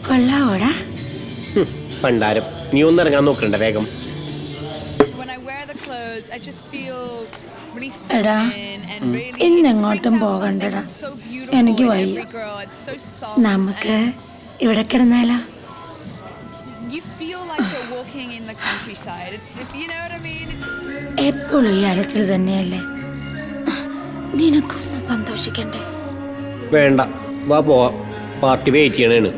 കൊള്ളാവോടാ? പണ്ടാരം നീ ഒന്നിറങ്ങാൻ നോക്കണ്ട വേഗം. എടാ ഇന്നെങ്ങോട്ടും പോകണ്ടടാ, എനിക്ക് വയ്യ. നമുക്ക് ഇവിടെ കിടന്നാലോ? എപ്പോഴും ഈ അലച്ചിൽ തന്നെയല്ലേ, നിനക്കൊന്ന് സന്തോഷിക്കണ്ടേ? വേണ്ട, വാ പോവാം, പാർട്ടി വെയിറ്റ് ചെയ്യണേണ്.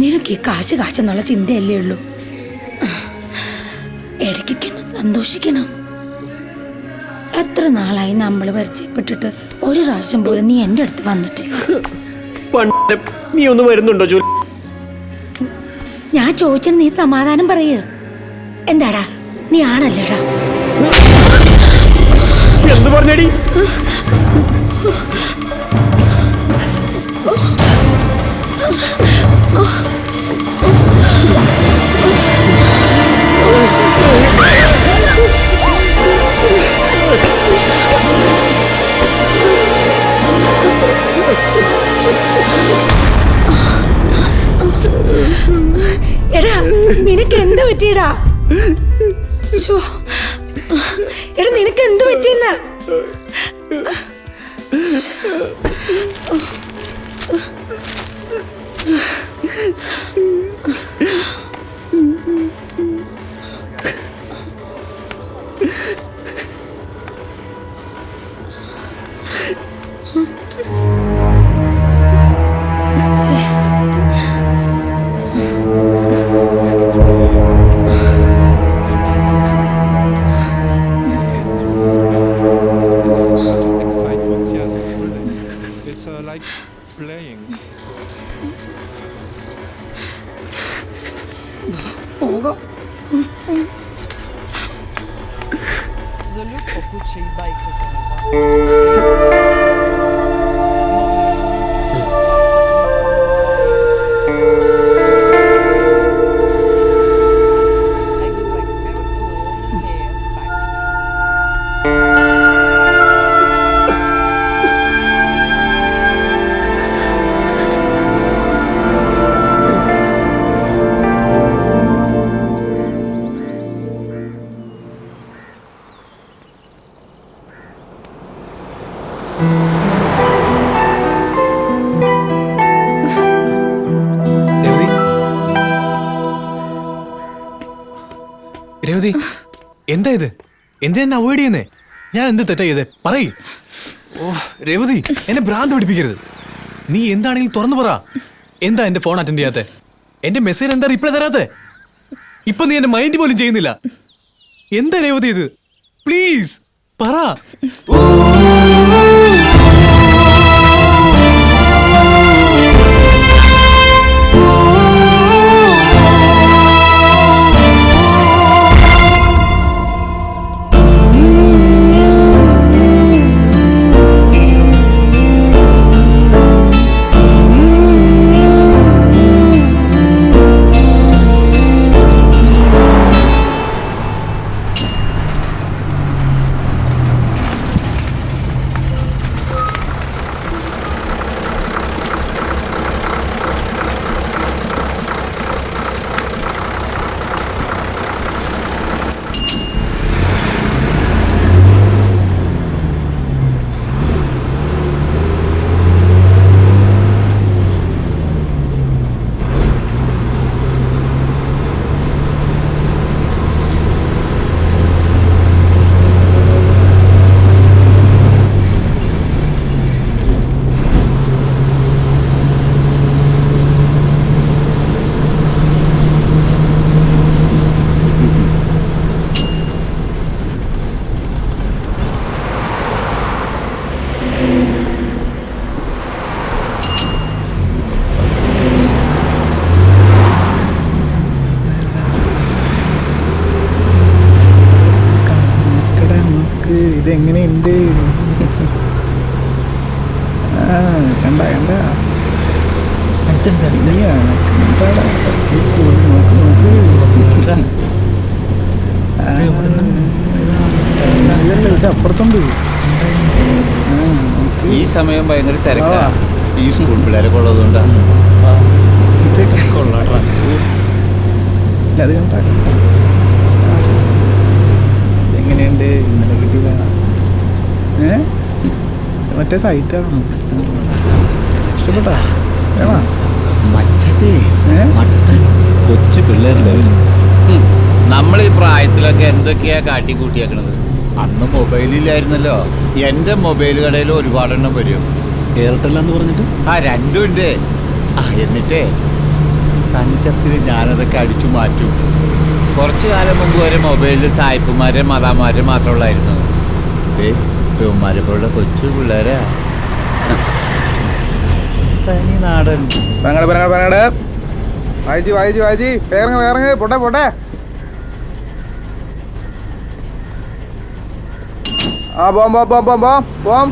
നിനക്ക് ഈ കാശെന്നുള്ള ചിന്തയല്ലേ ഉള്ളൂ. ഇടയ്ക്കൊന്ന് സന്തോഷിക്കണം. എത്ര നാളായി നമ്മൾ പരിചയപ്പെട്ടിട്ട് ഒരു പ്രാവശ്യം പോലും നീ എൻ്റെ അടുത്ത് വന്നിട്ടില്ല. നീ ഒന്ന് വരുന്നുണ്ടോ ജോലി? ഞാൻ ചോദിച്ചാൽ നീ സമാധാനം പറയ്. എന്താടാ നീ ആണല്ലേടാ? എന്ത് പറഞ്ഞടി? എടാ നിനക്ക് എന്ത് പറ്റിയടാ? എടാ നിനക്ക് എന്ത് പറ്റിയെന്ന? രേവതി, എന്താ ഇത്? എന്തിനാ അവോയ്ഡ് ചെയ്യുന്നേ? ഞാൻ എന്ത് തെറ്റാ ചെയ്തേ? പറയ്. ഓ രേവതി, എന്നെ ഭ്രാന്ത് പിടിപ്പിക്കരുത്. നീ എന്താണെങ്കിലും തുറന്നു പറ. എന്താ എന്റെ ഫോൺ അറ്റൻഡ് ചെയ്യാത്തെ? എന്റെ മെസ്സേജ് എന്താ റിപ്ലൈ തരാത്തെ? ഇപ്പൊ നീ എന്റെ മൈൻഡ് പോലും ചെയ്യുന്നില്ല. എന്താ രേവതി ഇത്? പ്ലീസ് പറ. ഇതെങ്ങനെയുണ്ട്? കണ്ട കണ്ട ഇത് അപ്പുറത്തുണ്ട്. ഈ സമയം ഭയങ്കര തിരക്കാ. ഈ സ്കൂൾ പിള്ളേരൊക്കെ ഉള്ളതുകൊണ്ടാണ്. ഇതൊക്കെ കൊള്ളാട്ടാ. ഇല്ല, അത് കണ്ടാ എങ്ങനെയുണ്ട് ഇന്നലെ കിട്ടിയതാ? മറ്റേ സൈറ്റാണോ? ഇഷ്ടപ്പെട്ടാ? വേണോ? മറ്റേ മട്ടൻ കൊച്ചു പിള്ളേരുടെ നമ്മൾ ഈ പ്രായത്തിലൊക്കെ എന്തൊക്കെയാ കാട്ടിക്കൂട്ടിയേക്കണത്. അന്ന് മൊബൈലില്ലായിരുന്നല്ലോ. എൻ്റെ മൊബൈൽ കടയിൽ ഒരുപാടെണ്ണം വരും. എയർടെല്ലാന്ന് പറഞ്ഞിട്ട് രണ്ടും ഉണ്ട്. എന്നിട്ടേ തഞ്ചത്തിൽ ഞാനതൊക്കെ അടിച്ചു മാറ്റും. കുറച്ചു കാലം മുമ്പ് വരെ മൊബൈലിൽ സായിപ്പുമാരെ മതാമാരെ മാത്രമുള്ളായിരുന്നു. ഇവന്മാരെപ്പോലുള്ള കൊച്ചു പിള്ളേരാ. തനി നാടൻ. പറങ്ങട് വായിച്ച് വേറങ്ങ് പോട്ടെ. ആ പോം.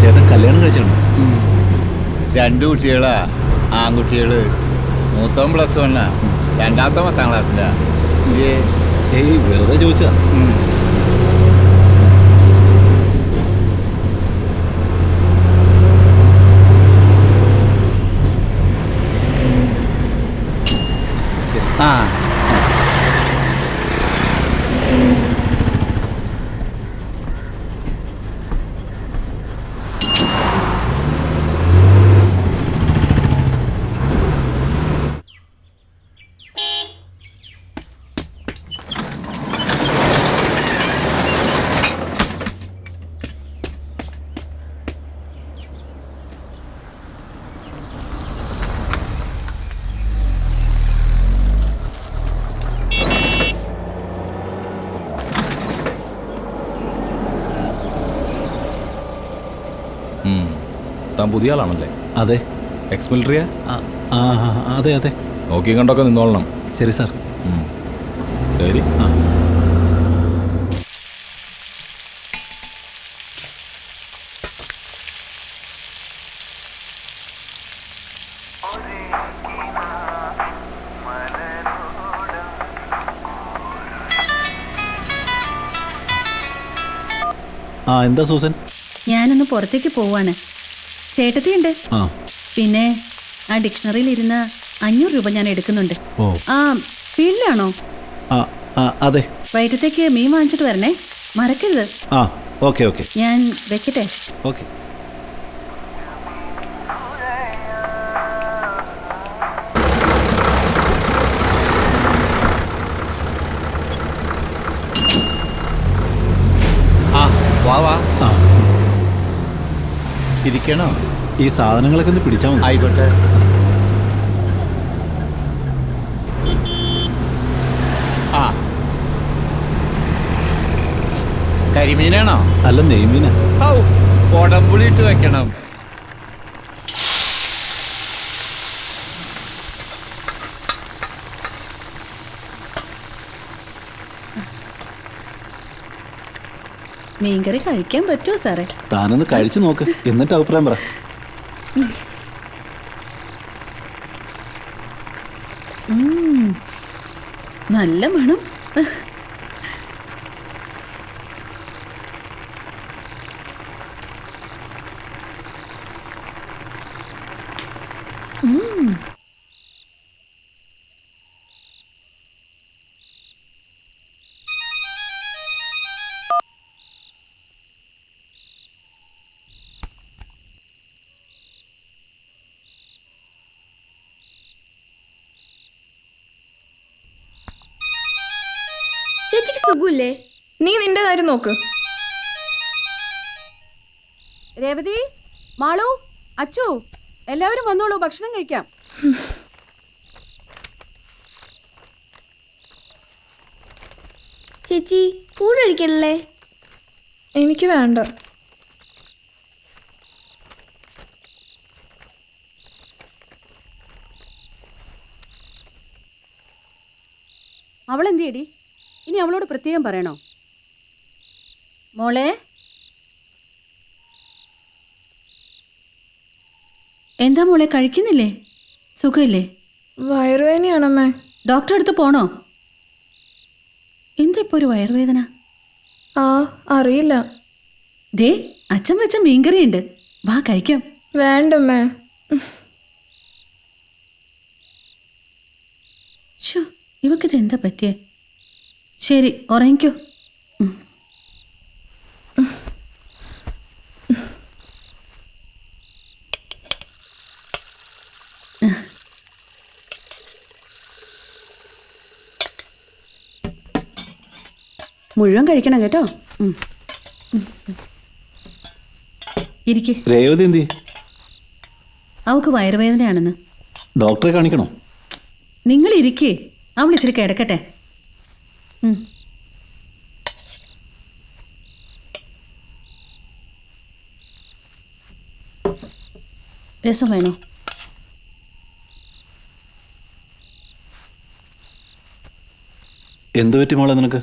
ചേട്ടൻ കല്യാണം കഴിച്ചാണോ? 2 കുട്ടികളാ, ആൺകുട്ടികള്. മൂത്തവൻ +1, രണ്ടാമത്തെ 10ാം ക്ലാസ്സിലാ. ഏയ് വെറുതെ ചോദിച്ചാ. ആ താൻ പുതിയ ആളാണല്ലേ? അതെ. എക്സ് മിലിറ്ററിയാ? അതെ അതെ. നോക്കി കണ്ടൊക്കെ നിന്നോളണം. ശരി സാർ. ശരി. എന്താ സൂസൻ? ഞാനൊന്ന് പുറത്തേക്ക് പോവാണ്. ചേട്ടത്തിയുണ്ട്. പിന്നെ ആ ഡിക്ഷണറിയിൽ ഇരുന്ന 500 രൂപ ഞാൻ എടുക്കുന്നുണ്ട്. ഫീൽഡിലാണോ? അതെ. വൈകിട്ടത്തേക്ക് മീൻ വാങ്ങിച്ചിട്ട് വരണേ, മറക്കരുത്. ഓക്കെ. ഞാൻ വെക്കട്ടെ. ഓക്കെ. വാ ഇരിക്കണോ? ഈ സാധനങ്ങളൊക്കെ ഒന്ന് പിടിച്ചാൽ മതി. ആയിക്കോട്ടെ. കരിമീനാണോ? അല്ല, നെയ്മീനാ. കൊടംപുളി ഇട്ട് വെക്കണം. മീൻകറി കഴിക്കാൻ പറ്റുമോ സാറേ? താനൊന്ന് കഴിച്ചു നോക്ക്, എന്നിട്ട് അഭിപ്രായം പറ. നല്ല മണം. ചേച്ചിക്ക് സുഖമില്ലേ? നീ നിന്റെ കാര്യം നോക്ക്. രേവതി, മാളു, അച്ചു, എല്ലാവരും വന്നോളൂ, ഭക്ഷണം കഴിക്കാം. ചേച്ചി കൂടഴിക്കണല്ലേ? എനിക്ക് വേണ്ട. അവളെന്തിയടി? ഇനി അവളോട് പ്രത്യേകം പറയണോ? മോളെ, എന്താ മോളെ, കഴിക്കുന്നില്ലേ? സുഖമില്ലേ? വയറുവേദനയാണമ്മേ. ഡോക്ടറെ അടുത്ത് പോണോ? എന്താ ഇപ്പൊ ഒരു വയറുവേദന? ആ അറിയില്ല. ദേ അച്ഛൻ വെച്ച മീൻകറി ഉണ്ട്, വാ കഴിക്കാം. വേണ്ടമ്മേ. ഷോ, ഇവക്കിത് എന്താ പറ്റിയേ? ശരി, ഉറങ്ങിക്കോ. മുഴുവൻ കഴിക്കണം കേട്ടോ. ഇരിക്കെ. രേവതി എന്തി? അവക്ക് വയറുവേദനയാണെന്ന്. ഡോക്ടറെ കാണിക്കണോ? നിങ്ങൾ ഇരിക്കേ, അവൾ ഇച്ചിരി കിടക്കട്ടെ. രസം വേണോ? എന്ത് പറ്റി മോളെ നിനക്ക്?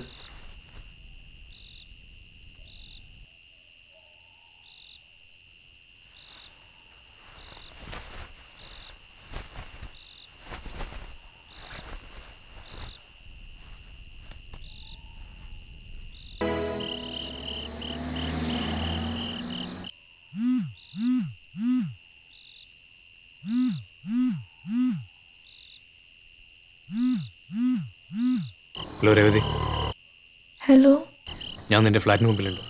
ഹലോ രേവതി. ഹലോ. ഞാൻ നിന്റെ ഫ്ലാറ്റിന് മുമ്പിലുണ്ട്.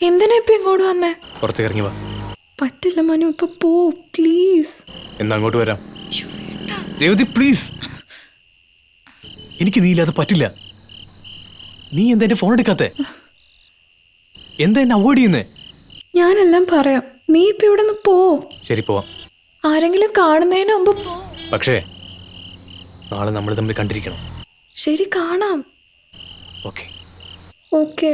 എന്തിനാ ഇപ്പൊ ഇങ്ങോട്ട് വന്നേ? പുറത്തേക്ക് ഇറങ്ങി വാ. പറ്റില്ല മനു, ഇപ്പൊ പോ പ്ലീസ്. എന്നാ അങ്ങോട്ട് വരാം. രേവതി പ്ലീസ്, എനിക്ക് നീ ഇല്ലാതെ പറ്റില്ല. നീ എന്താ എന്റെ ഫോൺ എടുക്കാത്തെ? എന്താ എന്നെ അവോയ്ഡ് ചെയ്യുന്നേ? ഞാനെല്ലാം പറയാം, നീ ഇപ്പൊ ഇവിടെ നിന്ന് പോ. ശരി, പോവാം. ആരെങ്കിലും കാണുന്നതിന് മുമ്പ് പോ. പക്ഷേ നാളെ നമ്മൾ തമ്മിൽ കണ്ടിരിക്കണം. ശരി, കാണാം. ഓക്കെ. ഓക്കെ.